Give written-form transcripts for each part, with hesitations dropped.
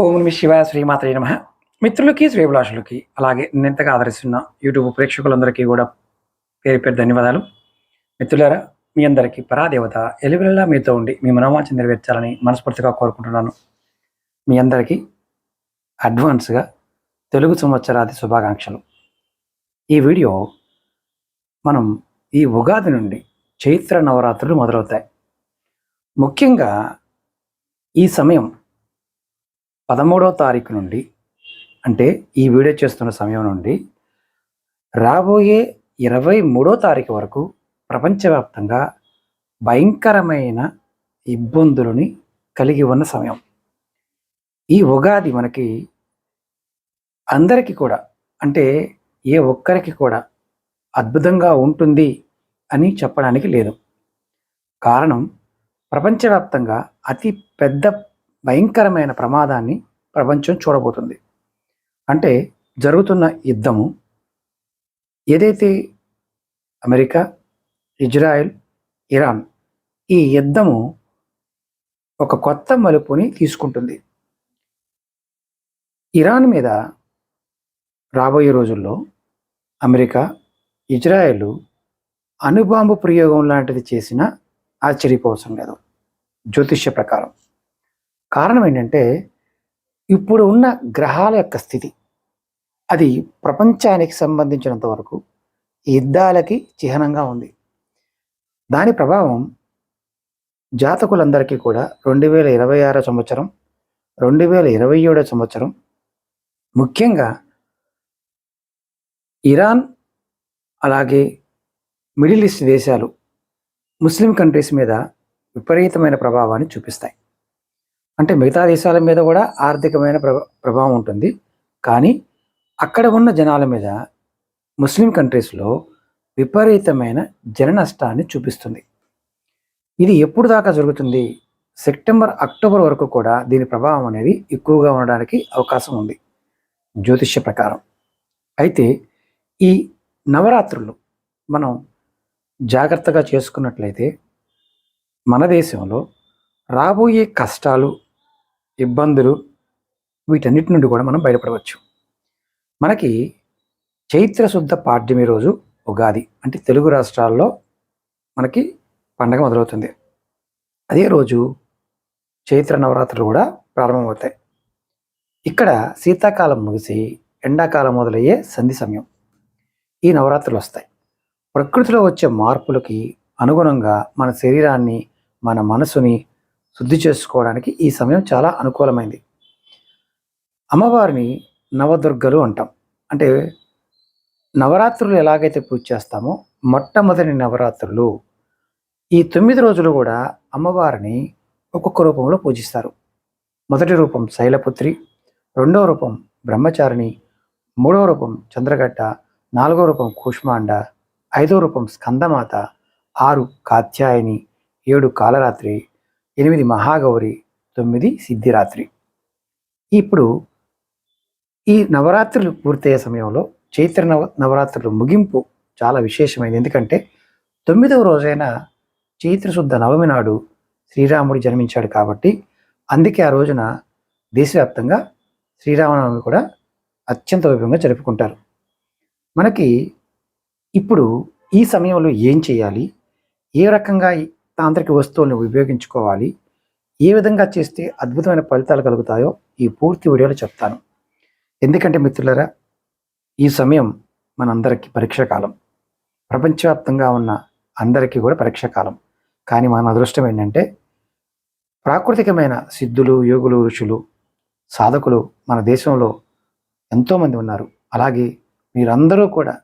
ఓం నమ శివాయ శ్రీమాత్రే నమః. మిత్రులకి, శ్రేభిలాషులకి, అలాగే నిన్నెంతగా ఆదరిస్తున్న యూట్యూబ్ ప్రేక్షకులందరికీ కూడా పేరు పేరు ధన్యవాదాలు. మిత్రులారా, మీ అందరికీ పరాదేవత ఎలువెల్లా మీతో ఉండి మీ మనోవాంఛ నెరవేర్చాలని మనస్ఫూర్తిగా కోరుకుంటున్నాను. మీ అందరికీ అడ్వాన్స్గా తెలుగు సంవత్సరాది శుభాకాంక్షలు. ఈ వీడియో మనం ఈ ఉగాది నుండి చైత్ర నవరాత్రులు మొదలవుతాయి. ముఖ్యంగా ఈ సమయం 13వ తారీఖు నుండి, అంటే ఈ వీడియో చేస్తున్న సమయం నుండి రాబోయే 23వ తారీఖు వరకు ప్రపంచవ్యాప్తంగా భయంకరమైన ఇబ్బందులని కలిగి ఉన్న సమయం. ఈ ఉగాది మనకి అందరికీ కూడా, అంటే ఏ ఒక్కరికి కూడా అద్భుతంగా ఉంటుంది అని చెప్పడానికి లేదు. కారణం, ప్రపంచవ్యాప్తంగా అతి పెద్ద భయంకరమైన ప్రమాదాన్ని ప్రపంచం చూడబోతుంది. అంటే జరుగుతున్న యుద్ధము ఏదైతే అమెరికా, ఇజ్రాయెల్, ఇరాన్, ఈ యుద్ధము ఒక కొత్త మలుపుని తీసుకుంటుంది. ఇరాన్ మీద రాబోయే రోజుల్లో అమెరికా, ఇజ్రాయెల్ అణుబాంబు ప్రయోగం లాంటిది చేసినా ఆశ్చర్యపోవసం లేదు జ్యోతిష్య ప్రకారం. కారణం ఏంటంటే, ఇప్పుడు ఉన్న గ్రహాల యొక్క స్థితి అది ప్రపంచానికి సంబంధించినంత వరకు యుద్ధాలకి చిహ్నంగా ఉంది. దాని ప్రభావం జాతకులందరికీ కూడా 2026 సంవత్సరం, 2027 సంవత్సరం, ముఖ్యంగా ఇరాన్ అలాగే మిడిల్ ఈస్ట్ దేశాలు, ముస్లిం కంట్రీస్ మీద విపరీతమైన ప్రభావాన్ని చూపిస్తాయి. అంటే మిగతా దేశాల మీద కూడా ఆర్థికమైన ప్రభావం ఉంటుంది, కానీ అక్కడ ఉన్న జనాల మీద ముస్లిం కంట్రీస్లో విపరీతమైన జన నష్టాన్ని చూపిస్తుంది. ఇది ఎప్పుడు దాకా జరుగుతుంది? సెప్టెంబర్, అక్టోబర్ వరకు కూడా దీని ప్రభావం అనేది ఎక్కువగా ఉండడానికి అవకాశం ఉంది జ్యోతిష్య ప్రకారం. అయితే ఈ నవరాత్రులు మనం జాగ్రత్తగా చేసుకున్నట్లయితే మన దేశంలో రాబోయే కష్టాలు, ఇబ్బందులు, వీటన్నిటి నుండి కూడా మనం బయటపడవచ్చు. మనకి చైత్ర శుద్ధ పాడ్యమి రోజు ఉగాది, అంటే తెలుగు రాష్ట్రాల్లో మనకి పండగ మొదలవుతుంది. అదే రోజు చైత్ర నవరాత్రులు కూడా ప్రారంభమవుతాయి. ఇక్కడ శీతాకాలం ముగిసి ఎండాకాలం మొదలయ్యే సంధి సమయం ఈ నవరాత్రులు వస్తాయి. ప్రకృతిలో వచ్చే మార్పులకి అనుగుణంగా మన శరీరాన్ని, మన మనసుని శుద్ధి చేసుకోవడానికి ఈ సమయం చాలా అనుకూలమైంది. అమ్మవారిని నవదుర్గలు అంటాం. అంటే నవరాత్రులు ఎలాగైతే పూజ చేస్తామో, మొట్టమొదటి నవరాత్రులు ఈ 9 రోజులు కూడా అమ్మవారిని ఒక్కొక్క రూపంలో పూజిస్తారు. మొదటి రూపం శైలపుత్రి, రెండవ రూపం బ్రహ్మచారిణి, మూడవ రూపం చంద్రగట్ట, నాలుగవ రూపం కూష్మాండ, ఐదవ రూపం స్కందమాత, 6 కాత్యాయని, 7 కాలరాత్రి, 8 మహాగౌరి, 9 సిద్ధిరాత్రి. ఇప్పుడు ఈ నవరాత్రులు పూర్తయ్యే సమయంలో చైత్ర నవరాత్రులు ముగింపు చాలా విశేషమైనది. ఎందుకంటే 9వ రోజైన చైత్ర శుద్ధ నవమి నాడు శ్రీరాముడు జన్మించాడు కాబట్టి, అందుకే ఆ రోజున దేశవ్యాప్తంగా శ్రీరామనవమి కూడా అత్యంత వైభవంగా జరుపుకుంటారు. మనకి ఇప్పుడు ఈ సమయంలో ఏం చేయాలి, ఏ రకంగా తాంత్రిక వస్తువులను ఉపయోగించుకోవాలి, ఏ విధంగా చేస్తే అద్భుతమైన ఫలితాలు కలుగుతాయో ఈ పూర్తి వీడియోలో చెప్తాను. ఎందుకంటే మిత్రులారా, ఈ సమయం మనందరికీ పరీక్ష కాలం. ప్రపంచవ్యాప్తంగా ఉన్న అందరికీ కూడా పరీక్ష కాలం. కానీ మన అదృష్టం ఏంటంటే, ప్రాకృతికమైన సిద్ధులు, యోగులు, ఋషులు, సాధకులు మన దేశంలో ఎంతోమంది ఉన్నారు. అలాగే మీరందరూ కూడా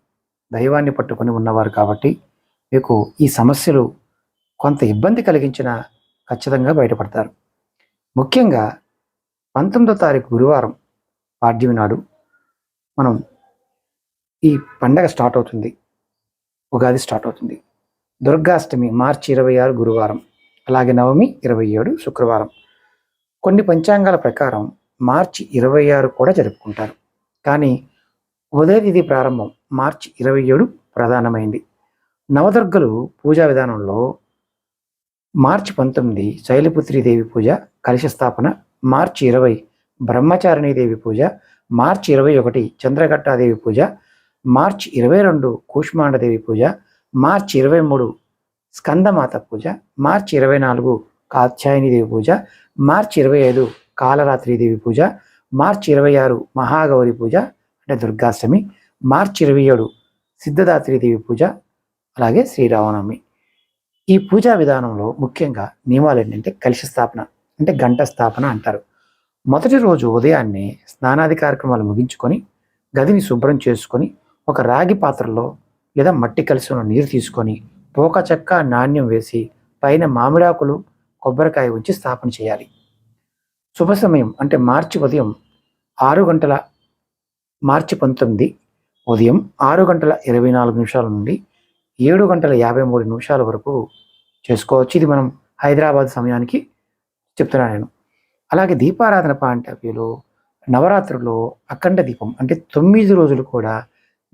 దైవాన్ని పట్టుకొని ఉన్నవారు కాబట్టి మీకు ఈ సమస్యలు కొంత ఇబ్బంది కలిగించినా ఖచ్చితంగా బయటపడతారు. ముఖ్యంగా 19వ తారీఖు గురువారం పాడ్యమి నాడు మనం ఈ పండగ స్టార్ట్ అవుతుంది, ఉగాది స్టార్ట్ అవుతుంది. దుర్గాష్టమి మార్చి 26 గురువారం, అలాగే నవమి 27 శుక్రవారం. కొన్ని పంచాంగాల ప్రకారం మార్చి 26 కూడా జరుపుకుంటారు, కానీ ఉదయ తిథి ప్రారంభం మార్చి 27 ప్రధానమైంది. నవదుర్గలు పూజా విధానంలో మార్చి 19 శైలపుత్రి దేవి పూజ, కలశ స్థాపన, మార్చి 20 బ్రహ్మచారిణీదేవి పూజ, మార్చి 21 చంద్రఘట్టాదేవి పూజ, మార్చి 22 కూష్మాండదేవి పూజ, మార్చి 23 స్కందమాత పూజ, మార్చి 24 కాత్యాయనిదేవి పూజ, మార్చి 25 కాలరాత్రిదేవి పూజ, మార్చి 26 మహాగౌరి పూజ అంటే దుర్గాష్టమి, మార్చి 27 సిద్ధదాత్రిదేవి పూజ, అలాగే శ్రీరామనవమి. ఈ పూజా విధానంలో ముఖ్యంగా నియమాలు ఏంటంటే కలశ స్థాపన అంటే గంట స్థాపన అంటారు. మొదటి రోజు ఉదయాన్నే స్నానాది కార్యక్రమాలు ముగించుకొని గదిని శుభ్రం చేసుకొని ఒక రాగి పాత్రలో లేదా మట్టి కలశంలో నీరు తీసుకొని పోక చెక్క నాణ్యం వేసి పైన మామిడాకులు కొబ్బరికాయ ఉంచి స్థాపన చేయాలి. శుభ సమయం అంటే మార్చి 19 ఉదయం 6:24 నుండి 7:53 వరకు చేసుకోవచ్చు. ఇది మనం హైదరాబాద్ సమయానికి చెప్తున్నాను నేను. అలాగే దీపారాధన పాయింట్ ఆఫ్ వ్యూలో నవరాత్రుల్లో అఖండ దీపం అంటే 9 రోజులు కూడా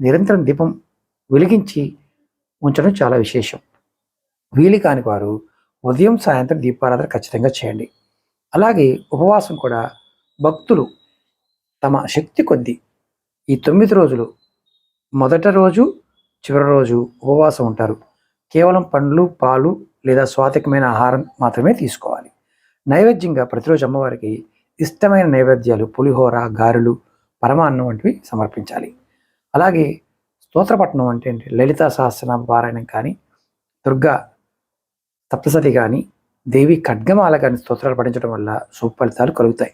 నిరంతరం దీపం వెలిగించి ఉంచడం చాలా విశేషం. వీలు కాని వారు ఉదయం సాయంత్రం దీపారాధన ఖచ్చితంగా చేయండి. అలాగే ఉపవాసం కూడా భక్తులు తమ శక్తి కొద్దీ ఈ 9 రోజులు మొదటి రోజు చివరి రోజు ఉపవాసం ఉంటారు. కేవలం పండ్లు పాలు లేదా స్వాతికమైన ఆహారం మాత్రమే తీసుకోవాలి. నైవేద్యంగా ప్రతిరోజు అమ్మవారికి ఇష్టమైన నైవేద్యాలు పులిహోర, గారెలు, పరమాన్నం వంటివి సమర్పించాలి. అలాగే స్తోత్రపట్నం అంటే ఏంటి, లలితా సహస్రనామ పారాయణం కానీ, దుర్గా సప్తసతి కానీ, దేవి ఖడ్గమాల కానీ స్తోత్రాలు పఠించడం వల్ల సుఫలితాలు కలుగుతాయి.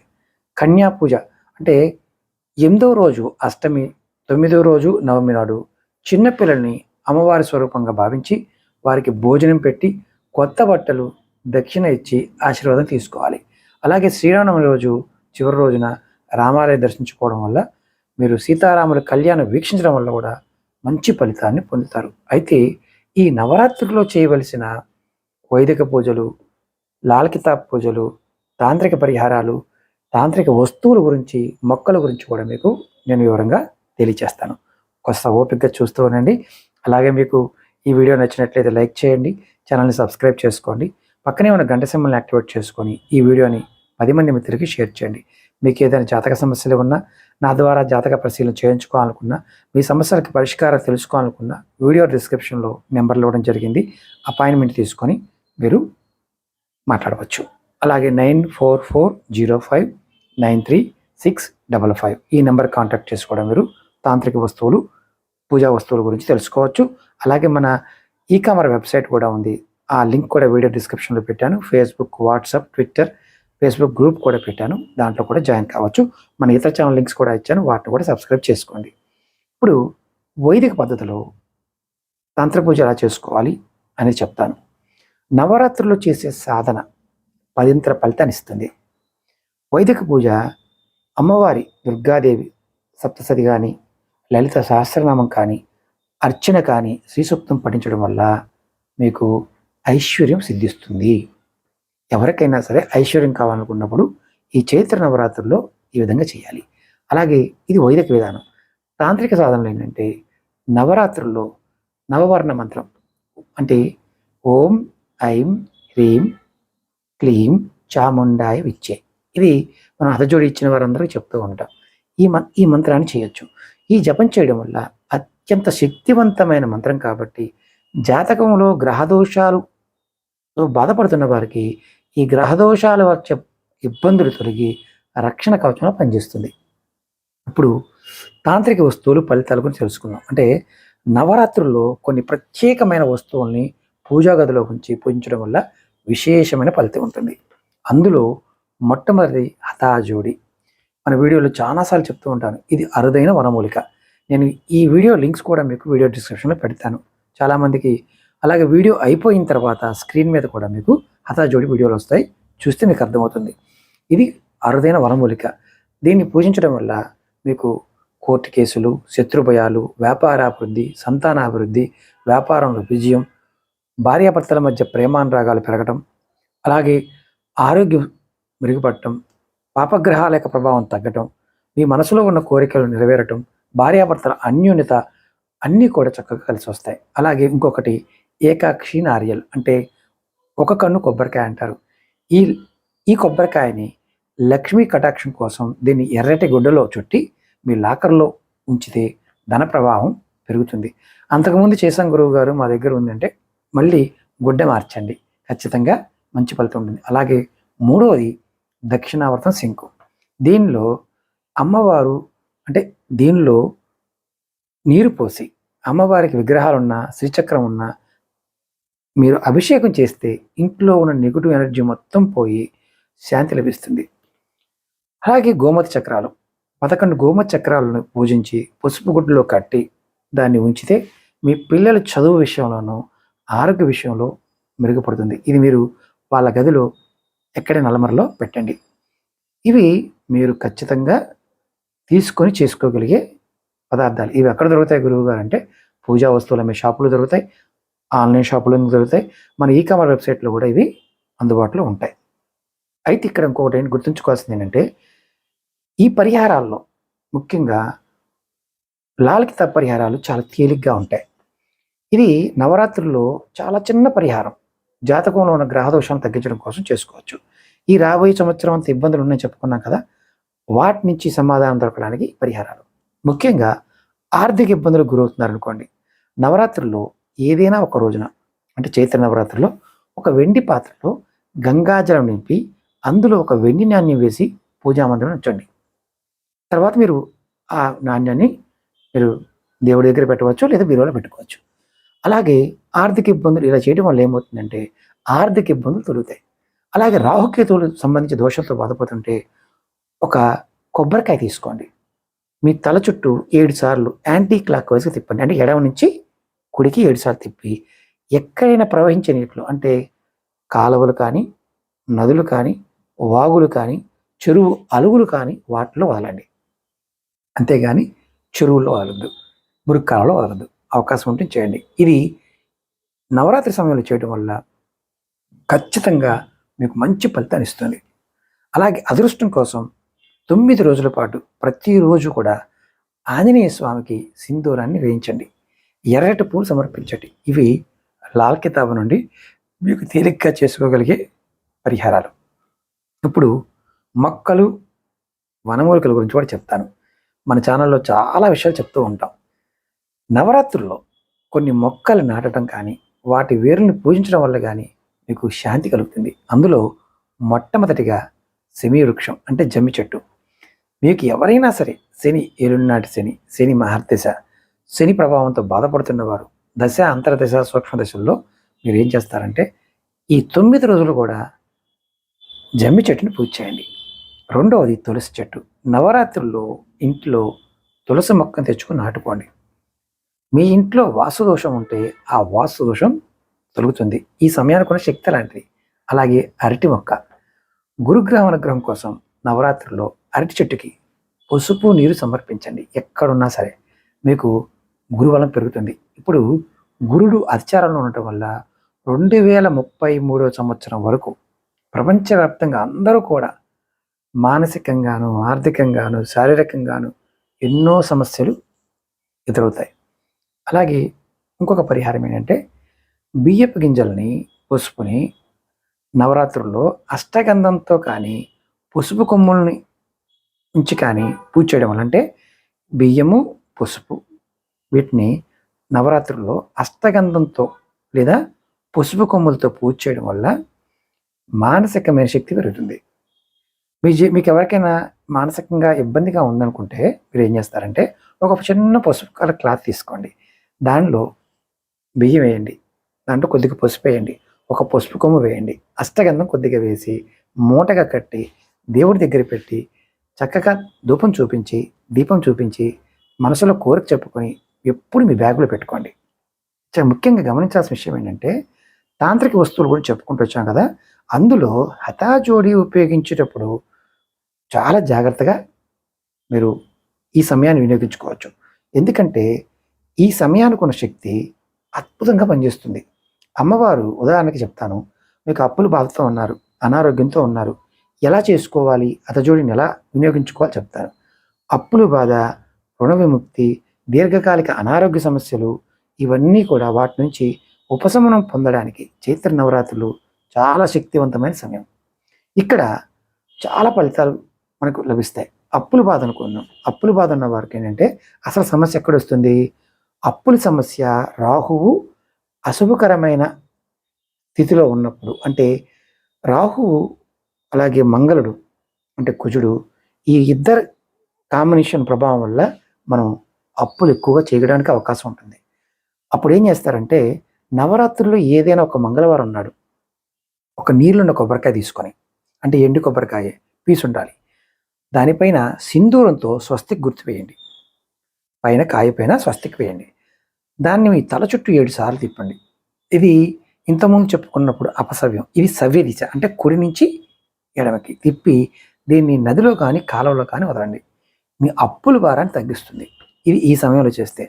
కన్యా పూజ అంటే 8వ రోజు అష్టమి, 9వ రోజు నవమి నాడు చిన్నపిల్లల్ని అమ్మవారి స్వరూపంగా భావించి వారికి భోజనం పెట్టి కొత్త బట్టలు దక్షిణ ఇచ్చి ఆశీర్వాదం తీసుకోవాలి. అలాగే శ్రీరామనవమి రోజు చివరి రోజున రామాలయం దర్శించుకోవడం వల్ల మీరు సీతారాముల కళ్యాణం వీక్షించడం వల్ల కూడా మంచి ఫలితాన్ని పొందుతారు. అయితే ఈ నవరాత్రుల్లో చేయవలసిన వైదిక పూజలు, లాల్ కితాబ్ పూజలు, తాంత్రిక పరిహారాలు, తాంత్రిక వస్తువుల గురించి, మొక్కల గురించి కూడా మీకు నేను వివరంగా తెలియచేస్తాను. కొత్త ఓపికగా చూస్తూ ఉండండి. అలాగే మీకు ఈ వీడియో నచ్చినట్లయితే లైక్ చేయండి, ఛానల్ని సబ్స్క్రైబ్ చేసుకోండి, పక్కనే ఉన్న గంట సింబల్ని యాక్టివేట్ చేసుకొని ఈ వీడియోని 10 మంది మిత్రులకి షేర్ చేయండి. మీకు ఏదైనా జాతక సమస్యలు ఉన్నా, నా ద్వారా జాతక పరిశీలన చేయించుకోవాలనుకున్నా, మీ సమస్యలకు పరిష్కారం తెలుసుకోవాలనుకున్నా వీడియో డిస్క్రిప్షన్లో నెంబర్లు ఇవ్వడం జరిగింది. అపాయింట్మెంట్ తీసుకొని మీరు మాట్లాడవచ్చు. అలాగే 9440593655 ఈ నెంబర్ కాంటాక్ట్ చేసుకోవడం మీరు తాంత్రిక వస్తువులు, పూజా వస్తువుల గురించి తెలుసుకోవచ్చు. అలాగే మన ఈకామర్ వెబ్సైట్ కూడా ఉంది. ఆ లింక్ కూడా వీడియో డిస్క్రిప్షన్లో పెట్టాను. Facebook, WhatsApp, Twitter, Facebook group కూడా పెట్టాను. దాంట్లో కూడా జాయిన్ కావచ్చు. మన ఇతర ఛానల్ లింక్స్ కూడా ఇచ్చాను, వాటిని కూడా సబ్స్క్రైబ్ చేసుకోండి. ఇప్పుడు వైదిక పద్ధతిలో తంత్ర పూజ ఎలా చేసుకోవాలి అని చెప్తాను. నవరాత్రుల్లో చేసే సాధన 10 ఫలితాన్ని ఇస్తుంది. వైదిక పూజ అమ్మవారి దుర్గాదేవి సప్తసతి కానీ, లలిత సహస్రనామం కానీ, అర్చన కానీ, శ్రీ సూక్తం పఠించడం వల్ల మీకు ఐశ్వర్యం సిద్ధిస్తుంది. ఎవరికైనా సరే ఐశ్వర్యం కావాలనుకున్నప్పుడు ఈ చైత్ర నవరాత్రుల్లో ఈ విధంగా చేయాలి. అలాగే ఇది వైదిక విధానం. తాంత్రిక సాధనలు ఏంటంటే నవరాత్రుల్లో నవవర్ణ మంత్రం అంటే ఓం ఐం హ్రీం క్లీం చాముండాయ విచ్చే, ఇది మనం హతజోడి ఇచ్చిన వారందరూ చెప్తూ ఉంటాం. ఈ మంత్రాన్ని చేయొచ్చు. ఈ జపం చేయడం వల్ల అత్యంత శక్తివంతమైన మంత్రం కాబట్టి జాతకంలో గ్రహదోషాలు బాధపడుతున్న వారికి ఈ గ్రహదోషాలు వచ్చే ఇబ్బందులు తొలగి రక్షణ కవచంలో పనిచేస్తుంది. ఇప్పుడు తాంత్రిక వస్తువులు ఫలితాల గురించి తెలుసుకుందాం. అంటే నవరాత్రుల్లో కొన్ని ప్రత్యేకమైన వస్తువుల్ని పూజా గదిలో ఉంచి పూజించడం వల్ల విశేషమైన ఫలితం ఉంటుంది. అందులో మొట్టమొదటి హతాజోడి. మన వీడియోలో చాలాసార్లు చెప్తూ ఉంటాను, ఇది అరుదైన వనమూలిక. నేను ఈ వీడియో లింక్స్ కూడా మీకు వీడియో డిస్క్రిప్షన్లో పెడతాను చాలామందికి. అలాగే వీడియో అయిపోయిన తర్వాత స్క్రీన్ మీద కూడా మీకు హతాజోడి వీడియోలు వస్తాయి, చూస్తే మీకు అర్థమవుతుంది. ఇది అరుదైన వనమూలిక. దీన్ని పూజించడం వల్ల మీకు కోర్టు కేసులు, శత్రుభయాలు, వ్యాపారాభివృద్ధి, సంతానాభివృద్ధి, వ్యాపారంలో విజయం, భార్యాభర్తల మధ్య ప్రేమానురాగాలు పెరగటం, అలాగే ఆరోగ్యం మెరుగుపడటం, పాపగ్రహాల యొక్క ప్రభావం తగ్గటం, మీ మనసులో ఉన్న కోరికలు నెరవేరటం, భార్యాభర్తల అన్యోన్యత అన్నీ కూడా చక్కగా కలిసి వస్తాయి. అలాగే ఇంకొకటి ఏకాక్షి నారియల్ అంటే ఒక కన్ను కొబ్బరికాయ అంటారు. ఈ కొబ్బరికాయని లక్ష్మీ కటాక్షం కోసం దీన్ని ఎర్రటి గుడ్డలో చుట్టి మీ లాకర్లో ఉంచితే ధన ప్రవాహం పెరుగుతుంది. అంతకుముందు చేసాం గురువు గారు, మా దగ్గర ఉందంటే మళ్ళీ గుడ్డ మార్చండి, ఖచ్చితంగా మంచి ఫలితం ఉంటుంది. అలాగే మూడవది దక్షిణావర్తం శంకు. దీనిలో అమ్మవారు అంటే దీనిలో నీరు పోసి అమ్మవారికి విగ్రహాలున్నా శ్రీచక్రం ఉన్నా మీరు అభిషేకం చేస్తే ఇంట్లో ఉన్న నెగిటివ్ ఎనర్జీ మొత్తం పోయి శాంతి లభిస్తుంది. అలాగే గోమతి చక్రాలు 11 గోమతి చక్రాలను పూజించి పసుపు గుడ్డలో కట్టి దాన్ని ఉంచితే మీ పిల్లల చదువు విషయంలోనూ ఆరోగ్య విషయంలో మెరుగుపడుతుంది. ఇది మీరు వాళ్ళ గదిలో ఎక్కడ నల్లమరలో పెట్టండి. ఇవి మీరు ఖచ్చితంగా తీసుకొని చేసుకోగలిగే పదార్థాలు. ఇవి ఎక్కడ దొరుకుతాయి గురువు గారు అంటే పూజా వస్తువులు అమ్మే షాపులు దొరుకుతాయి, ఆన్లైన్ షాపులు దొరుకుతాయి, మన ఈ-కామర్స్ వెబ్సైట్లో కూడా ఇవి అందుబాటులో ఉంటాయి. అయితే ఇక్కడ ఇంకొకటి ఏంటి గుర్తుంచుకోవాల్సింది ఏంటంటే ఈ పరిహారాల్లో ముఖ్యంగా లాల్ కితాబ్ పరిహారాలు చాలా తేలిగ్గా ఉంటాయి. ఇది నవరాత్రుల్లో చాలా చిన్న పరిహారం, జాతకంలో ఉన్న గ్రహ దోషాలను తగ్గించడం కోసం చేసుకోవచ్చు. ఈ రాబోయే సంవత్సరం అంత ఇబ్బందులు ఉన్నాయని చెప్పుకున్నాం కదా, వాటి నుంచి సమాధానం దొరకడానికి పరిహారాలు. ముఖ్యంగా ఆర్థిక ఇబ్బందులకు గురవుతున్నారు అనుకోండి, నవరాత్రుల్లో ఏదైనా ఒక రోజున అంటే చైత్ర నవరాత్రుల్లో ఒక వెండి పాత్రలో గంగాజలం నింపి అందులో ఒక వెండి నాణ్యం వేసి పూజామందిరం ఉంచండి. తర్వాత మీరు ఆ నాణ్యాన్ని మీరు దేవుడి దగ్గర పెట్టవచ్చు, లేదా బీరువాలో పెట్టుకోవచ్చు. అలాగే ఆర్థిక ఇబ్బందులు ఇలా చేయడం వల్ల ఏమవుతుందంటే ఆర్థిక ఇబ్బందులు తొలుగుతాయి. అలాగే రాహుకేతువులు సంబంధించి దోషంతో బాధపడుతుంటే ఒక కొబ్బరికాయ తీసుకోండి, మీ తల చుట్టూ 7 సార్లు యాంటీ క్లాక్ వైజ్గా తిప్పండి. అంటే ఎడమ నుంచి కుడికి 7 సార్లు తిప్పి ఎక్కడైనా ప్రవహించే నీటిలో అంటే కాలువలు కానీ, నదులు కానీ, వాగులు కానీ, చెరువు అలుగులు కానీ వాటిలో వదలండి. అంతేగాని చెరువుల్లో వదలద్దు, మురుక్కాలలో వదలద్దు. అవకాశం ఉంటే చేయండి. ఇది నవరాత్రి సమయంలో చేయడం వల్ల ఖచ్చితంగా మీకు మంచి ఫలితాన్ని ఇస్తుంది. అలాగే అదృష్టం కోసం 9 రోజుల పాటు ప్రతిరోజు కూడా ఆంజనేయ స్వామికి సింధూరాన్ని వేయించండి, ఎర్రటి పూలు సమర్పించండి. ఇవి లాల్ కితాబ్ నుండి మీకు తేలిగ్గా చేసుకోగలిగే పరిహారాలు. ఇప్పుడు మొక్కలు వనమూలికల గురించి కూడా చెప్తాను. మన ఛానల్లో చాలా విషయాలు చెప్తూ ఉంటాం. నవరాత్రుల్లో కొన్ని మొక్కలు నాటడం కానీ వాటి వేరుని పూజించడం వల్ల కానీ మీకు శాంతి కలుగుతుంది. అందులో మొట్టమొదటిగా శమీ వృక్షం అంటే జమ్మి చెట్టు. మీకు ఎవరైనా సరే శని ఏలునాటి శని, శని మహర్దశ, శని ప్రభావంతో బాధపడుతున్నవారు దశ, అంతర్దశ, సూక్ష్మ దశల్లో మీరు ఏం చేస్తారంటే ఈ 9 రోజులు కూడా జమ్మి చెట్టుని పూజ చేయండి. రెండవది తులసి చెట్టు. నవరాత్రుల్లో ఇంట్లో తులసి మొక్కను తెచ్చుకొని నాటుకోండి. మీ ఇంట్లో వాస్తు దోషం ఉంటే ఆ వాస్తు దోషం తొలుగుతుంది. ఈ సమయానికి ఉన్న శక్తి లాంటిది. అలాగే అరటి మొక్క, గురుగ్రహం అనుగ్రహం కోసం నవరాత్రుల్లో అరటి చెట్టుకి పసుపు నీరు సమర్పించండి. ఎక్కడున్నా సరే మీకు గురుబలం పెరుగుతుంది. ఇప్పుడు గురుడు అధిచారంలో ఉండటం వల్ల 2033వ సంవత్సరం వరకు ప్రపంచవ్యాప్తంగా అందరూ కూడా మానసికంగాను, ఆర్థికంగాను, శారీరకంగాను ఎన్నో సమస్యలు ఎదురవుతాయి. అలాగే ఇంకొక పరిహారం ఏంటంటే బియ్యపు గింజల్ని, పసుపుని నవరాత్రుల్లో అష్టగంధంతో కానీ పసుపు కొమ్ముల్ని ఉంచి కానీ పూజ చేయడం వల్ల, అంటే బియ్యము, పసుపు వీటిని నవరాత్రుల్లో అష్టగంధంతో లేదా పసుపు కొమ్ములతో పూజ చేయడం వల్ల మానసికమైన శక్తి పెరుగుతుంది. మీకు ఎవరికైనా మానసికంగా ఇబ్బందిగా ఉందనుకుంటే మీరు ఏం చేస్తారంటే ఒక చిన్న పసుపు కలర్ క్లాత్ తీసుకోండి, దానిలో బియ్యం వేయండి, దాంట్లో కొద్దిగా పసుపు వేయండి, ఒక పసుపు కొమ్ము వేయండి, అష్టగంధం కొద్దిగా వేసి మూటగా కట్టి దేవుడి దగ్గర పెట్టి చక్కగా దీపం చూపించి మనసులో కోరిక చెప్పుకొని ఎప్పుడు మీ బ్యాగులో పెట్టుకోండి. చాలా ముఖ్యంగా గమనించాల్సిన విషయం ఏంటంటే తాంత్రిక వస్తువులు కూడా చెప్పుకుంటూ వచ్చాం కదా, అందులో హఠాజోడి ఉపయోగించేటప్పుడు చాలా జాగ్రత్తగా మీరు ఈ సమయాన్ని వినియోగించుకోవచ్చు. ఎందుకంటే ఈ సమయానికి ఉన్న శక్తి అద్భుతంగా పనిచేస్తుంది. అమ్మవారు ఉదాహరణకి చెప్తాను, మీకు అప్పుల బాధతో ఉన్నారు, అనారోగ్యంతో ఉన్నారు, ఎలా చేసుకోవాలి, హఠజోడిని ఎలా వినియోగించుకోవాలి చెప్తాను. అప్పుల బాధ, రుణ విముక్తి, దీర్ఘకాలిక అనారోగ్య సమస్యలు ఇవన్నీ కూడా వాటి నుంచి ఉపశమనం పొందడానికి చైత్ర నవరాత్రులు చాలా శక్తివంతమైన సమయం. ఇక్కడ చాలా ఫలితాలు మనకు లభిస్తాయి. అప్పుల బాధ అనుకున్నాం. అప్పుల బాధ ఉన్న వారికి ఏంటంటే అసలు సమస్య ఎక్కడొస్తుంది? అప్పుల సమస్య రాహువు అశుభకరమైన స్థితిలో ఉన్నప్పుడు, అంటే రాహువు అలాగే మంగళుడు అంటే కుజుడు, ఈ ఇద్దరు కాంబినేషన్ ప్రభావం వల్ల మనం అప్పులు ఎక్కువగా చేయడానికి అవకాశం ఉంటుంది. అప్పుడు ఏం చేస్తారంటే నవరాత్రుల్లో ఏదైనా ఒక మంగళవారం నాడు ఒక నీళ్ళున్న కొబ్బరికాయ తీసుకొని, అంటే ఎండు కొబ్బరికాయ పీసు ఉండాలి, దానిపైన సింధూరంతో స్వస్తిక్ గుర్తు వేయండి, పైన కాయ పైన స్వస్తిక్ వేయండి, దాన్ని మీ తల చుట్టూ 7 సార్లు తిప్పండి. ఇది ఇంతకుముందు చెప్పుకున్నప్పుడు అపసవ్యం, ఇది సవ్య దిశ అంటే కుడి నుంచి ఎడమకి తిప్పి దీన్ని నదిలో కానీ కాలువలో కానీ వదలండి. మీ అప్పుల భారాన్ని తగ్గిస్తుంది ఇది ఈ సమయంలో చేస్తే.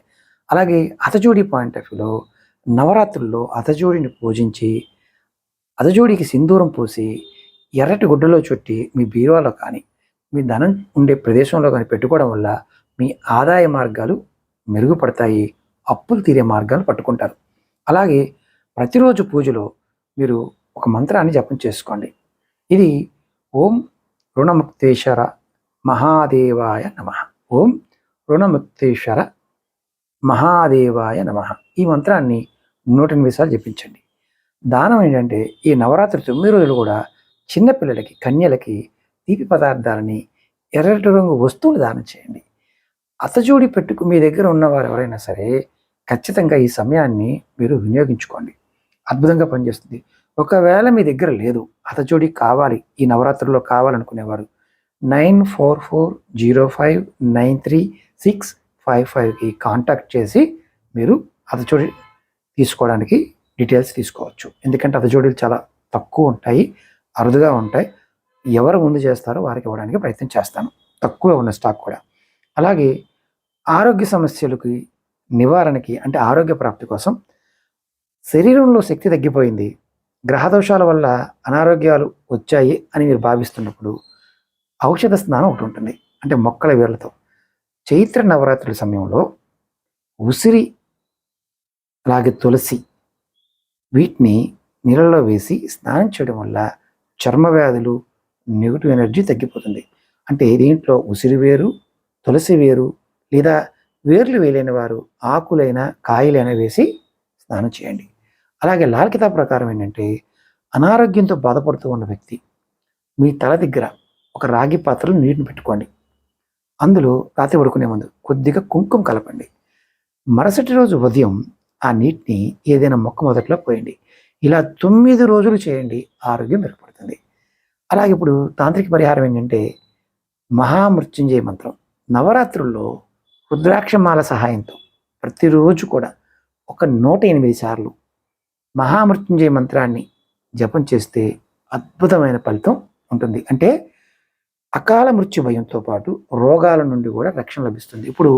అలాగే హతజోడి పాయింట్ ఆఫ్ వ్యూలో నవరాత్రుల్లో హతజోడిని పూజించి హతజోడికి సింధూరం పూసి ఎర్రటి గుడ్డలో చుట్టి మీ బీరువాలో కానీ మీ ధనం ఉండే ప్రదేశంలో కానీ పెట్టుకోవడం వల్ల మీ ఆదాయ మార్గాలు మెరుగుపడతాయి, అప్పులు తీరే మార్గాలు పట్టుకుంటారు. అలాగే ప్రతిరోజు పూజలో మీరు ఒక మంత్రాన్ని జపం చేసుకోండి. ఇది ఓం రుణముక్తేశ్వర మహాదేవాయ నమః, ఓం రుణముక్తేశ్వర మహాదేవాయ నమః. ఈ మంత్రాన్ని 108 సార్లు జపించండి. దానం ఏంటంటే ఈ నవరాత్రి 9 రోజులు కూడా చిన్నపిల్లలకి, కన్యలకి తీపి పదార్థాలని, ఎర్రటి రంగు వస్తువులు దానం చేయండి. అతజోడి పెట్టుకు మీ దగ్గర ఉన్నవారు ఎవరైనా సరే ఖచ్చితంగా ఈ సమయాన్ని మీరు వినియోగించుకోండి. అద్భుతంగా పనిచేస్తుంది. ఒకవేళ మీ దగ్గర లేదు, హతజోడి కావాలి, ఈ నవరాత్రుల్లో కావాలనుకునేవారు 9440593655కి కాంటాక్ట్ చేసి మీరు హతజోడి తీసుకోవడానికి డీటెయిల్స్ తీసుకోవచ్చు. ఎందుకంటే హతజోడీలు చాలా తక్కువ ఉంటాయి, అరుదుగా ఉంటాయి. ఎవరు ముందు చేస్తారో వారికి ఇవ్వడానికి ప్రయత్నం చేస్తాను, తక్కువ ఉన్న స్టాక్ కూడా. అలాగే ఆరోగ్య సమస్యలకి నివారణకి, అంటే ఆరోగ్య ప్రాప్తి కోసం, శరీరంలో శక్తి తగ్గిపోయింది, గ్రహదోషాల వల్ల అనారోగ్యాలు వచ్చాయి అని మీరు భావిస్తున్నప్పుడు ఔషధ స్నానం ఒకటి ఉంటుంది, అంటే మొక్కల వేర్లతో. చైత్ర నవరాత్రుల సమయంలో ఉసిరి అలాగే తులసి వీటిని నీళ్ళలో వేసి స్నానం చేయడం వల్ల చర్మ వ్యాధులు, నెగిటివ్ ఎనర్జీ తగ్గిపోతుంది. అంటే దీంట్లో ఉసిరి వేరు, తులసి వేరు లేదా వేర్లు వేయలేని వారు ఆకులైనా కాయలైనా వేసి స్నానం చేయండి. అలాగే లాల్ కితాబ్ ప్రకారం ఏంటంటే అనారోగ్యంతో బాధపడుతూ ఉన్న వ్యక్తి మీ తల దగ్గర ఒక రాగి పాత్రలో నీటిని పెట్టుకోండి, అందులో రాత్రి పడుకునే ముందు కొద్దిగా కుంకుమ కలపండి, మరుసటి రోజు ఉదయం ఆ నీటిని ఏదైనా మొక్క మొదట్లో పోయండి. ఇలా 9 రోజులు చేయండి, ఆరోగ్యం మెరుగుపడుతుంది. అలాగే ఇప్పుడు తాంత్రిక పరిహారం ఏంటంటే మహామృత్యుంజయ మంత్రం. నవరాత్రుల్లో రుద్రాక్షమాల సహాయంతో ప్రతిరోజు కూడా ఒక 108 సార్లు మహామృత్యుంజయ మంత్రాన్ని జపం చేస్తే అద్భుతమైన ఫలితం ఉంటుంది. అంటే అకాల మృత్యు భయంతో పాటు రోగాల నుండి కూడా రక్షణ లభిస్తుంది. ఇప్పుడు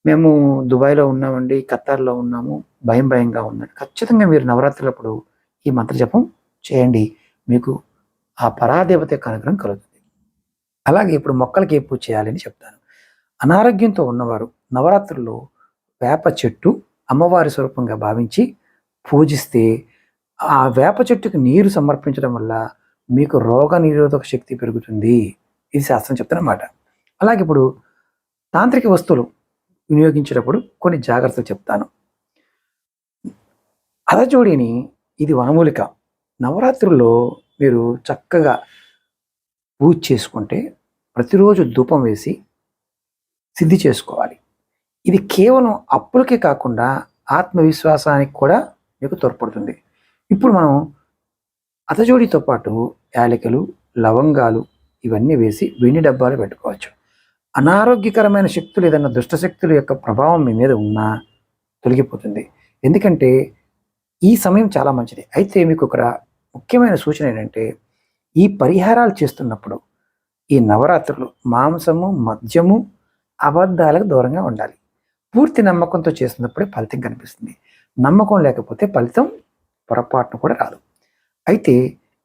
మేము దుబాయ్లో ఉన్నామండి, ఖతార్లో ఉన్నాము, భయంగా ఉందండి, ఖచ్చితంగా మీరు నవరాత్రులప్పుడు ఈ మంత్ర జపం చేయండి, మీకు ఆ పరాదేవత యొక్క అనుగ్రహం కలుగుతుంది. అలాగే ఇప్పుడు మొక్కలకి ఏ పూజ చేయాలని చెప్తాను. అనారోగ్యంతో ఉన్నవారు నవరాత్రుల్లో వేప చెట్టు అమ్మవారి స్వరూపంగా భావించి పూజిస్తే ఆ వేప చెట్టుకు నీరు సమర్పించడం వల్ల మీకు రోగ నిరోధక శక్తి పెరుగుతుంది, ఇది శాస్త్రం చెప్తున్నమాట. అలాగే ఇప్పుడు తాంత్రిక వస్తువులు వినియోగించేటప్పుడు కొన్ని జాగ్రత్తలు చెప్తాను. హతజోడిని, ఇది వనమూలిక, నవరాత్రుల్లో మీరు చక్కగా పూజ చేసుకుంటే ప్రతిరోజు ధూపం వేసి సిద్ధి చేసుకోవాలి. ఇది కేవలం అప్పులకే కాకుండా ఆత్మవిశ్వాసానికి కూడా మీకు తోడ్పడుతుంది. ఇప్పుడు మనం హతజోడితో పాటు యాలకులు, లవంగాలు ఇవన్నీ వేసి వెండి డబ్బాలు పెట్టుకోవచ్చు. అనారోగ్యకరమైన శక్తులు, ఏదైనా దుష్టశక్తుల యొక్క ప్రభావం మీ మీద ఉన్నా తొలగిపోతుంది. ఎందుకంటే ఈ సమయం చాలా మంచిది. అయితే మీకు ఒక ముఖ్యమైన సూచన ఏంటంటే ఈ పరిహారాలు చేస్తున్నప్పుడు ఈ నవరాత్రులు మాంసము, మద్యము, అబద్ధాలకు దూరంగా ఉండాలి. పూర్తి నమ్మకంతో చేస్తున్నప్పుడే ఫలితం కనిపిస్తుంది. నమ్మకం లేకపోతే ఫలితం పొరపాటును కూడా రాదు. అయితే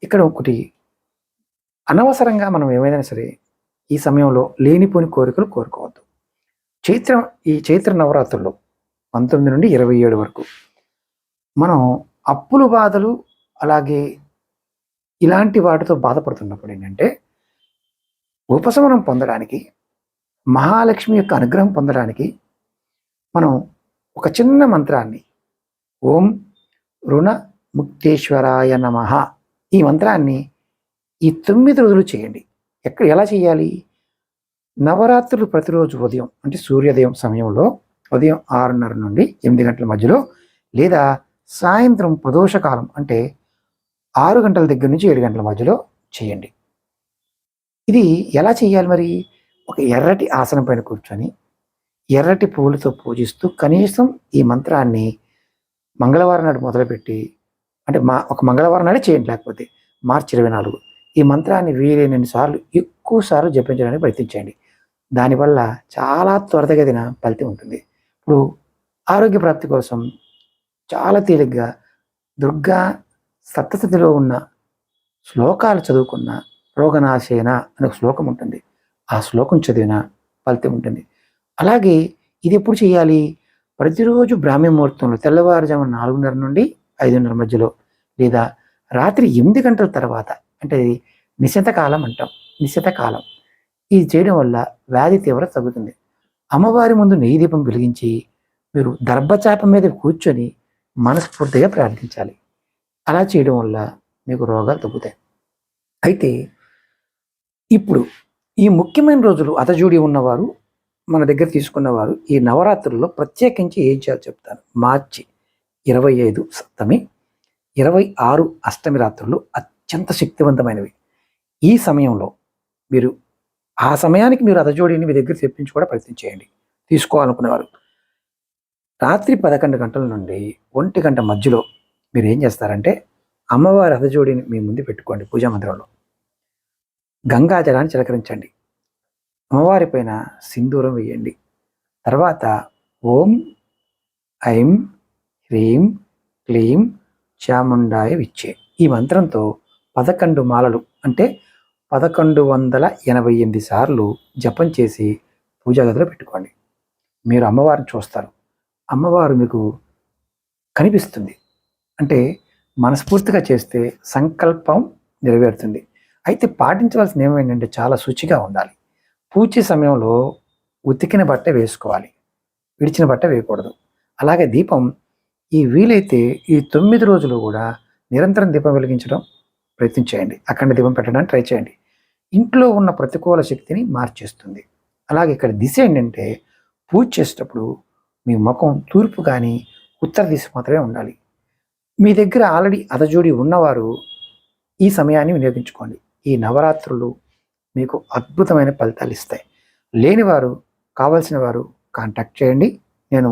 ఇక్కడ ఒకటి, అనవసరంగా మనం ఏమైనా సరే ఈ సమయంలో లేనిపోని కోరికలు కోరుకోవద్దు. ఈ చైత్ర నవరాత్రుల్లో 19 నుండి 27 వరకు మనం అప్పులు బాధలు అలాగే ఇలాంటి వాటితో బాధపడుతున్నప్పుడు ఏంటంటే ఉపశమనం పొందడానికి, మహాలక్ష్మి యొక్క అనుగ్రహం పొందడానికి మనం ఒక చిన్న మంత్రాన్ని, ఓం రుణ ముక్తేశ్వరాయ నమః, ఈ మంత్రాన్ని ఈ 9 రోజులు చేయండి. ఎలా చేయాలి? నవరాత్రులు ప్రతిరోజు ఉదయం అంటే సూర్యోదయం సమయంలో ఉదయం 6:30 నుండి 8 గంటల మధ్యలో, లేదా సాయంత్రం ప్రదోషకాలం అంటే 6 గంటల దగ్గర నుంచి 7 గంటల మధ్యలో చేయండి. ఇది ఎలా చేయాలి మరి? ఒక ఎర్రటి ఆసనం పైన కూర్చొని ఎర్రటి పువ్వులతో పూజిస్తూ కనీసం ఈ మంత్రాన్ని మంగళవారం నాడు మొదలుపెట్టి, అంటే ఒక మంగళవారం నాడే చేయండి, లేకపోతే మార్చి 24 ఈ మంత్రాన్ని వీలైనన్ని సార్లు ఎక్కువ సార్లు జపించడానికి ప్రయత్నించండి. దానివల్ల చాలా త్వరితగతిన ఫలితం ఉంటుంది. ఇప్పుడు ఆరోగ్య ప్రాప్తి కోసం చాలా తేలిగ్గా దుర్గా సప్తశతిలో ఉన్న శ్లోకాలు చదువుకున్న రోగనాశేన అనే ఒక శ్లోకం ఉంటుంది. ఆ శ్లోకం చదివిన ఫలితం ఉంటుంది. అలాగే ఇది ఎప్పుడు చేయాలి? ప్రతిరోజు బ్రాహ్మీ ముహూర్తంలో తెల్లవారుజామున 4:30 నుండి 5:30 మధ్యలో, లేదా రాత్రి 8 గంటల తర్వాత, అంటే నిశితకాలం అంటాం. నిశితకాలం ఇది చేయడం వల్ల వ్యాధి తీవ్రత తగ్గుతుంది. అమ్మవారి ముందు నెయ్యి దీపం వెలిగించి మీరు దర్భచాప మీద కూర్చొని మనస్ఫూర్తిగా ప్రార్థించాలి. అలా చేయడం వల్ల మీకు రోగాలు తగ్గుతాయి. అయితే ఇప్పుడు ఈ ముఖ్యమైన రోజులు అతజూడి ఉన్నవారు, మన దగ్గర తీసుకున్నవారు ఈ నవరాత్రుల్లో ప్రత్యేకించి ఏం చేయాలో చెప్తాను. మార్చి 25 సప్తమి, 26 అష్టమి రాత్రులు అత్యంత శక్తివంతమైనవి. ఈ సమయంలో మీరు ఆ సమయానికి మీరు అతజోడిని మీ దగ్గర తెప్పించి కూడా ప్రయత్నం చేయండి. తీసుకోవాలనుకునేవారు రాత్రి 11 గంటల నుండి 1 గంట మధ్యలో మీరు ఏం చేస్తారంటే, అమ్మవారి అతజోడిని మీ ముందు పెట్టుకోండి. పూజా మందిరంలో గంగాజలాన్ని చిలకరించండి. అమ్మవారి పైన సింధూరం వేయండి. తర్వాత ఓం ఐం హ్రీం క్లీం చాముండాయ విచ్చే ఈ మంత్రంతో 11 మాలలు అంటే 1188 సార్లు జపం చేసి పూజా గదిలో పెట్టుకోండి. మీరు అమ్మవారిని చూస్తారు. అమ్మవారు మీకు కనిపిస్తుంది. అంటే మనస్ఫూర్తిగా చేస్తే సంకల్పం నెరవేరుతుంది. అయితే పాటించవలసిన నియమం ఏంటంటే చాలా శుచిగా ఉండాలి. పూజ సమయంలో ఉతికిన బట్ట వేసుకోవాలి, విడిచిన బట్ట వేయకూడదు. అలాగే దీపం వీలైతే ఈ 9 రోజులు కూడా నిరంతరం దీపం వెలిగించడం ప్రయత్నించేయండి. అఖండ దీపం పెట్టడానికి ట్రై చేయండి. ఇంట్లో ఉన్న ప్రతికూల శక్తిని మార్చేస్తుంది. అలాగే ఇక్కడ దిశ ఏంటంటే, పూజ చేసేటప్పుడు మీ ముఖం తూర్పు కానీ ఉత్తర దిశ మాత్రమే ఉండాలి. మీ దగ్గర ఆల్రెడీ అతజోడి ఉన్నవారు ఈ సమయాన్ని వినియోగించుకోండి. ఈ నవరాత్రులు మీకు అద్భుతమైన ఫలితాలు ఇస్తాయి. లేనివారు, కావాల్సిన వారు కాంటాక్ట్ చేయండి. నేను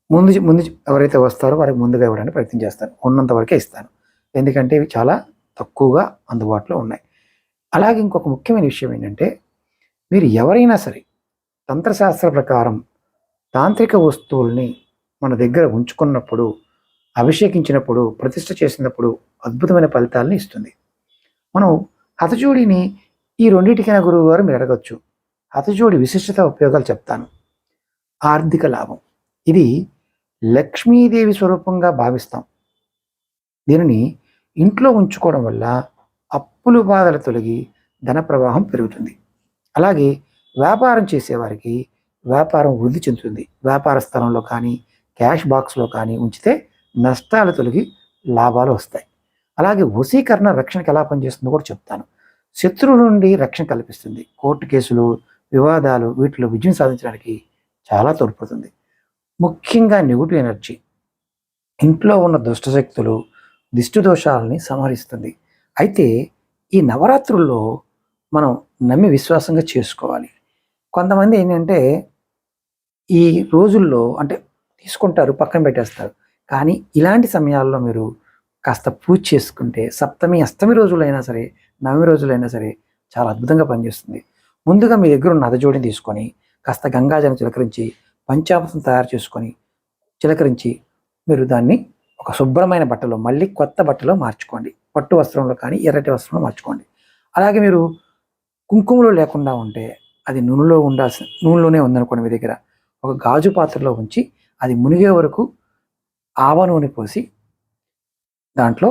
ముందు ముందు ఎవరైతే వస్తారో వారికి ముందుగా ఇవ్వడానికి ప్రయత్నం చేస్తాను. ఉన్నంత వరకే ఇస్తాను. ఎందుకంటే ఇవి చాలా తక్కువగా అందుబాటులో ఉన్నాయి. అలాగే ఇంకొక ముఖ్యమైన విషయం ఏంటంటే, మీరు ఎవరైనా సరే తంత్రశాస్త్ర ప్రకారం తాంత్రిక వస్తువుల్ని మన దగ్గర ఉంచుకున్నప్పుడు, అభిషేకించినప్పుడు, ప్రతిష్ఠ చేసినప్పుడు అద్భుతమైన ఫలితాలను ఇస్తుంది. మనం హతజోడిని ఈ రెండింటికైనా గురువు గారు మీరు అడగచ్చు. హతజోడి విశిష్టత ఉపయోగాలు చెప్తాను. ఆర్థిక లాభం, ఇది లక్ష్మీదేవి స్వరూపంగా భావిస్తాం. దీనిని ఇంట్లో ఉంచుకోవడం వల్ల అప్పులు బాధలు తొలగి ధన ప్రవాహం పెరుగుతుంది. అలాగే వ్యాపారం చేసేవారికి వ్యాపారం వృద్ధి చెందుతుంది. వ్యాపార స్థలంలో కానీ క్యాష్ బాక్స్లో కానీ ఉంచితే నష్టాలు తొలగి లాభాలు వస్తాయి. అలాగే వశీకరణ రక్షణకు ఎలా పనిచేస్తుందో కూడా చెప్తాను. శత్రువుల నుండి రక్షణ కల్పిస్తుంది. కోర్టు కేసులు, వివాదాలు వీటిలో విజయం సాధించడానికి చాలా తోడ్పడుతుంది. ముఖ్యంగా నెగిటివ్ ఎనర్జీ, ఇంట్లో ఉన్న దుష్టశక్తులు, దిష్టి దోషాలని సంహరిస్తుంది. అయితే ఈ నవరాత్రుల్లో మనం నమ్మి విశ్వాసంగా చేసుకోవాలి. కొంతమంది ఏంటంటే ఈ రోజుల్లో అంటే తీసుకుంటారు, పక్కన పెట్టేస్తారు. కానీ ఇలాంటి సమయాల్లో మీరు కాస్త పూజ చేసుకుంటే సప్తమి, అష్టమి రోజులైనా సరే, నవమి రోజులైనా సరే చాలా అద్భుతంగా పనిచేస్తుంది. ముందుగా మీ దగ్గర ఉన్న అదజోడిని తీసుకొని కాస్త గంగాజలం చిలకరించి పంచామృతం తయారు చేసుకొని చిలకరించి మీరు దాన్ని ఒక శుభ్రమైన బట్టలో, మళ్ళీ కొత్త బట్టలో మార్చుకోండి. పట్టు వస్త్రంలో కానీ ఎర్రటి వస్త్రంలో మార్చుకోండి. అలాగే మీరు కుంకుమలో లేకుండా ఉంటే అది నూనెలోనే ఉందనుకోండి, మీ దగ్గర ఒక గాజు పాత్రలో ఉంచి అది మునిగే వరకు ఆవ నూనె పోసి దాంట్లో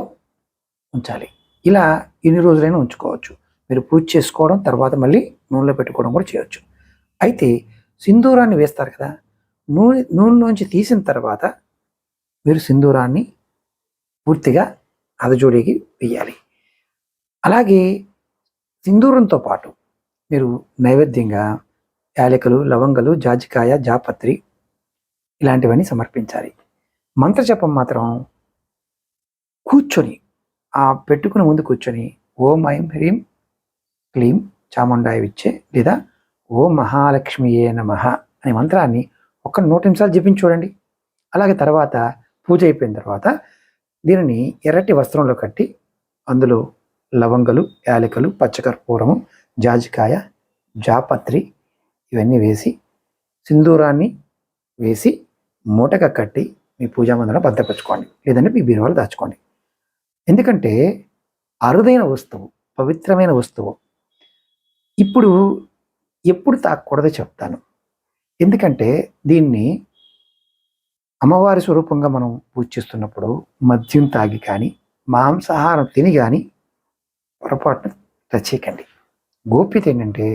ఉంచాలి. ఇలా ఎన్ని రోజులైనా ఉంచుకోవచ్చు. మీరు పూజ చేసుకోవడం, తర్వాత మళ్ళీ నూనెలో పెట్టుకోవడం కూడా చేయొచ్చు. అయితే సింధూరాన్ని వేస్తారు కదా, నూనెలోంచి తీసిన తర్వాత మీరు సింధూరాన్ని పూర్తిగా హతజోడికి వెయ్యాలి. అలాగే సింధూరంతో పాటు మీరు నైవేద్యంగా యాలకులు, లవంగలు, జాజికాయ, జాపత్రి ఇలాంటివన్నీ సమర్పించాలి. మంత్రజపం మాత్రం కూర్చొని, ఆ పెట్టుకుని ముందు కూర్చొని ఓం ఐం హ్రీం క్లీం చాముండాయ విచ్చే లేదా ఓం మహాలక్ష్మియే నమః అనే మంత్రాన్ని 100 నిమిషాలు జపించి చూడండి. అలాగే తర్వాత పూజ అయిపోయిన తర్వాత దీనిని ఎర్రటి వస్త్రంలో కట్టి అందులో లవంగలు, యాలకులు, పచ్చకర్పూరము, జాజికాయ, జాపత్రి ఇవన్నీ వేసి సింధూరాన్ని వేసి మూటగా కట్టి మీ పూజా మందిరంలో భద్రపరచుకోండి, లేదంటే మీ బీరువాలో దాచుకోండి. ఎందుకంటే అరుదైన వస్తువు, పవిత్రమైన వస్తువు. ఇప్పుడు ఎప్పుడు తాకూడదో చెప్తాను. ఎందుకంటే దీన్ని అమ్మవారి స్వరూపంగా మనం పూజ చేస్తున్నప్పుడు మద్యం తాగి కానీ, మాంసాహారం తిని కానీ పొరపాటున టచ్ చేయకండి. గోప్యత ఏంటంటే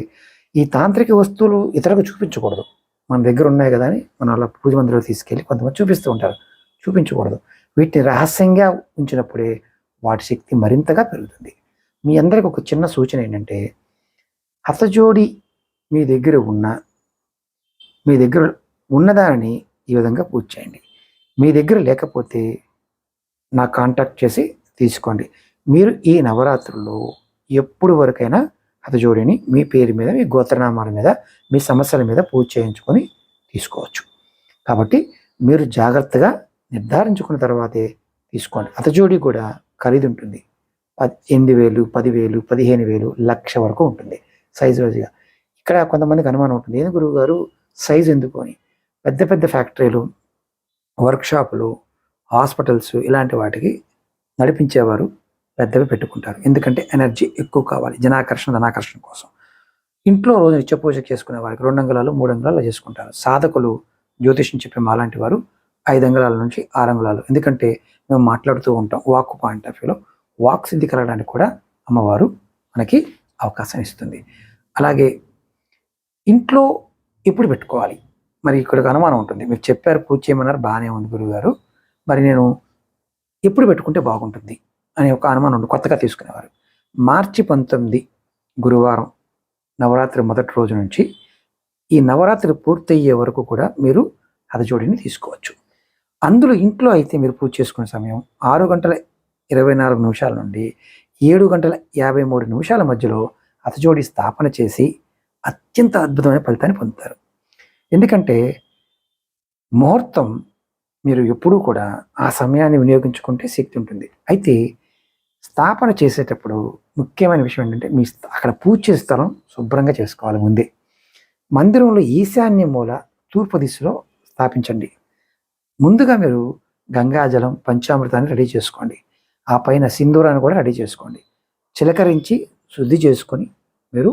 ఈ తాంత్రిక వస్తువులు ఇతరులకు చూపించకూడదు. మన దగ్గర ఉన్నాయి కదా అని మనం అలా పూజ మందిరంలో తీసుకెళ్ళి కొంతమంది చూపిస్తూ ఉంటారు. చూపించకూడదు. వీటిని రహస్యంగా ఉంచినప్పుడే వాటి శక్తి మరింతగా పెరుగుతుంది. మీ అందరికి ఒక చిన్న సూచన ఏంటంటే, హతజోడి మీ దగ్గర ఉన్నదానిని ఈ విధంగా పూజ చేయండి. మీ దగ్గర లేకపోతే నా కాంటాక్ట్ చేసి తీసుకోండి. మీరు ఈ నవరాత్రుల్లో ఎప్పుడు వరకైనా హతజోడిని మీ పేరు మీద, మీ గోత్రనామాల మీద, మీ సమస్యల మీద పూజ చేయించుకొని తీసుకోవచ్చు. కాబట్టి మీరు జాగ్రత్తగా నిర్ధారించుకున్న తర్వాతే తీసుకోండి. హతజోడి కూడా ఖరీదు ఉంటుంది. 8,000, 10,000, 15,000, 1,00,000 వరకు ఉంటుంది సైజు వైజ్గా. ఇక్కడ కొంతమందికి అనుమానం ఉంటుంది, ఏంది గురువు గారు సైజు ఎందుకు అని. పెద్ద పెద్ద ఫ్యాక్టరీలు, వర్క్షాపులు, హాస్పిటల్స్ ఇలాంటి వాటికి నడిపించేవారు పెద్దవి పెట్టుకుంటారు. ఎందుకంటే ఎనర్జీ ఎక్కువ కావాలి, ధనాకర్షణ కోసం. ఇంట్లో రోజు నిత్య పూజ చేసుకునే వారికి 2 అంగుళాలు, 3 అంగుళాలు చేసుకుంటారు. సాధకులు, జ్యోతిష్యం చెప్పే మాలాంటి వారు 5 అంగుళాల నుంచి 6 అంగుళాలు. ఎందుకంటే మేము మాట్లాడుతూ ఉంటాం వాక్ పాయింట్ ఆఫ్ వ్యూలో. వాక్ సిద్ధి కలగడానికి కూడా అమ్మవారు మనకి అవకాశం ఇస్తుంది. అలాగే ఇంట్లో ఎప్పుడు పెట్టుకోవాలి, మరి ఇక్కడ అనుమానం ఉంటుంది. మీరు చెప్పారు పూజ చేయమన్నారు, బాగానే ఉంది గురువుగారు, మరి నేను ఎప్పుడు పెట్టుకుంటే బాగుంటుంది అనే ఒక అనుమానం ఉంది కొత్తగా తీసుకునేవారు. మార్చి 19 గురువారం నవరాత్రి మొదటి రోజు నుంచి ఈ నవరాత్రి పూర్తయ్యే వరకు కూడా మీరు హతజోడిని తీసుకోవచ్చు. అందులో ఇంట్లో అయితే మీరు పూజ చేసుకునే సమయం 6:24 నుండి 7:53 మధ్యలో హతజోడి స్థాపన చేసి అత్యంత అద్భుతమైన ఫలితాన్ని పొందుతారు. ఎందుకంటే ముహూర్తం మీరు ఎప్పుడూ కూడా ఆ సమయాన్ని వినియోగించుకుంటే శక్తి ఉంటుంది. అయితే స్థాపన చేసేటప్పుడు ముఖ్యమైన విషయం ఏంటంటే, అక్కడ పూజ చేసే స్థలం శుభ్రంగా చేసుకోవాలి. ముందే మందిరంలో ఈశాన్య మూల తూర్పు దిశలో స్థాపించండి. ముందుగా మీరు గంగాజలం, పంచామృతాన్ని రెడీ చేసుకోండి. ఆ పైన సింధూరాన్ని కూడా రెడీ చేసుకోండి. చిలకరించి శుద్ధి చేసుకొని మీరు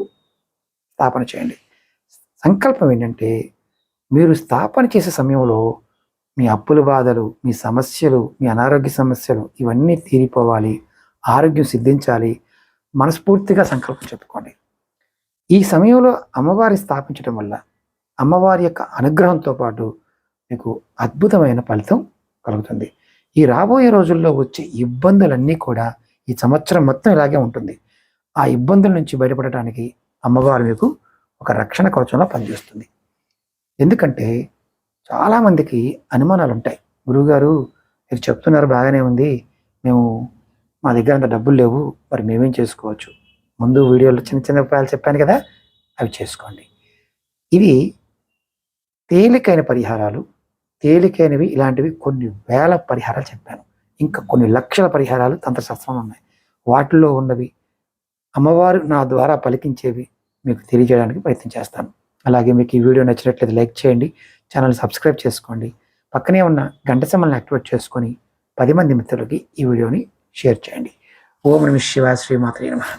స్థాపన చేయండి. సంకల్పం ఏంటంటే, మీరు స్థాపన చేసే సమయంలో మీ అప్పుల బాధలు, మీ సమస్యలు, మీ అనారోగ్య సమస్యలు ఇవన్నీ తీరిపోవాలి, ఆరోగ్యం సిద్ధించాలి, మనస్ఫూర్తిగా సంకల్పం చెప్పుకోండి. ఈ సమయంలో అమ్మవారి స్థాపించడం వల్ల అమ్మవారి యొక్క అనుగ్రహంతో పాటు మీకు అద్భుతమైన ఫలితం కలుగుతుంది. ఈ రాబోయే రోజుల్లో వచ్చే ఇబ్బందులన్నీ కూడా ఈ సంవత్సరం మొత్తం ఇలాగే ఉంటుంది. ఆ ఇబ్బందుల నుంచి బయటపడటానికి అమ్మవారు మీకు ఒక రక్షణ కవచంలో పనిచేస్తుంది. ఎందుకంటే చాలామందికి అనుమానాలు ఉంటాయి. గురువుగారు మీరు చెప్తున్నారు బాగానే ఉంది, మా దగ్గర అంత డబ్బులు లేవు, మరి మేమేం చేసుకోవచ్చు? ముందు వీడియోలో చిన్న చిన్న ఉపాయాలు చెప్పాను కదా, అవి చేసుకోండి. ఇవి తేలికైన పరిహారాలు, తేలికైనవి. ఇలాంటివి కొన్ని వేల పరిహారాలు చెప్పాను. ఇంకా కొన్ని లక్షల పరిహారాలు తంత్రశాస్త్రంలో ఉన్నాయి. వాటిల్లో ఉన్నవి అమ్మవారు నా ద్వారా పలికించేవి మీకు తెలియజేయడానికి ప్రయత్నం చేస్తాను. అలాగే మీకు ఈ వీడియో నచ్చినట్లయితే లైక్ చేయండి, ఛానల్ సబ్స్క్రైబ్ చేసుకోండి, పక్కనే ఉన్న గంట సింబల్ని యాక్టివేట్ చేసుకొని 10 మంది మిత్రులకి ఈ వీడియోని షేర్ చేయండి. ఓం నమః శివాయ, శ్రీమాత్రే నమః.